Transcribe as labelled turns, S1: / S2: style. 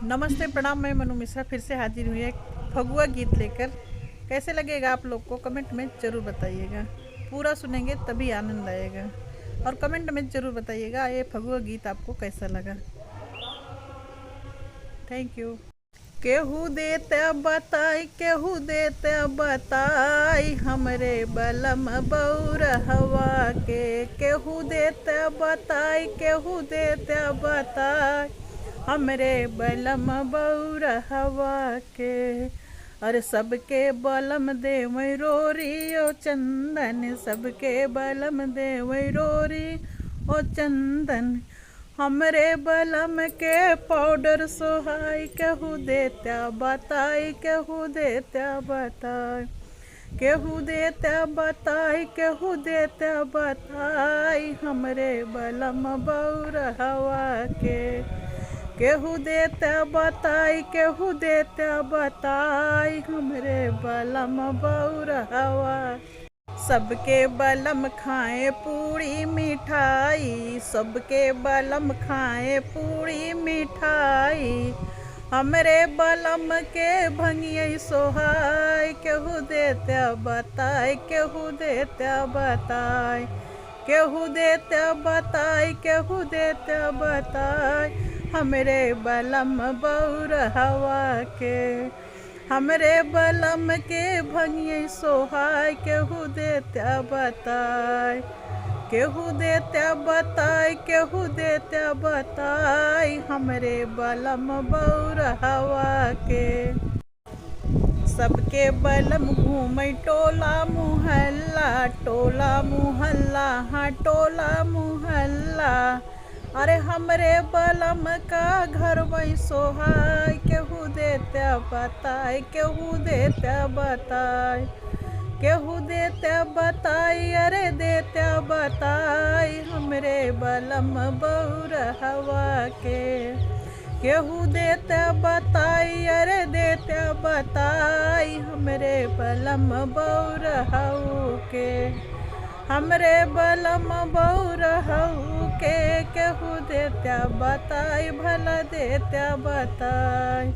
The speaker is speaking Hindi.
S1: नमस्ते प्रणाम। मैं मनु मिश्रा फिर से हाजिर हुई एक फगुआ गीत लेकर। कैसे लगेगा आप लोग को कमेंट में ज़रूर बताइएगा। पूरा सुनेंगे तभी आनंद आएगा। और कमेंट में ज़रूर बताइएगा ये फगुआ गीत आपको कैसा लगा। Thank you. केहू देते बताई, केहू देते बताई हमरे बलम बौरहवा के। केहू देते बताई, केहू देते बताई हमरे बलम बौरहवा के। अरे सबके बलम दे रोरी ओ चंदन, सबके बलम दे रोरी ओ चंदन। हमरे बलम के पाउडर सोहाई, केहू देत्या बताई, केहू देत्या बताई, केहू देत्या बताई, केहू देत्या बताई हमरे बलम बौरहवा के। केहू देत्या बताई, केहू देत्या बताई हमरे बलम बौरहवा। सबके बलम खाए पूड़ी मिठाई, सबके बलम खाए पूड़ी मिठाई हमरे बलम के भंगिया सोहाई। केहू देत्या बताई, केहू देत्या बताई, केहू देत्या बताई, केहू देत्या बताई हमरे बलम बौरहवा के। हमरे बलम के भंगिया सोहाय, केहू देत्या बताई, केहू देत्या बताई, केहू देत्या बताई हमरे बलम बौरहवा के। सबके बलम घूमै टोला मुहल्ला, टोला मुहल्ला, हाँ टोला मुहल्ला। अरे हमरे बलम का घर वही सोहाय, केहू देत्या बताई, केहू देत्या बताई, केहू देत्या बताई, अरे देत्या बताई हमरे बलम बौरहवा के। केहू देत्या बताई, अरे देत्या बताई हमरे बलम बौरहऊ के। हमरे बलम बौरहऊ के, केहू देत्या बताई, भला देत्या बताई।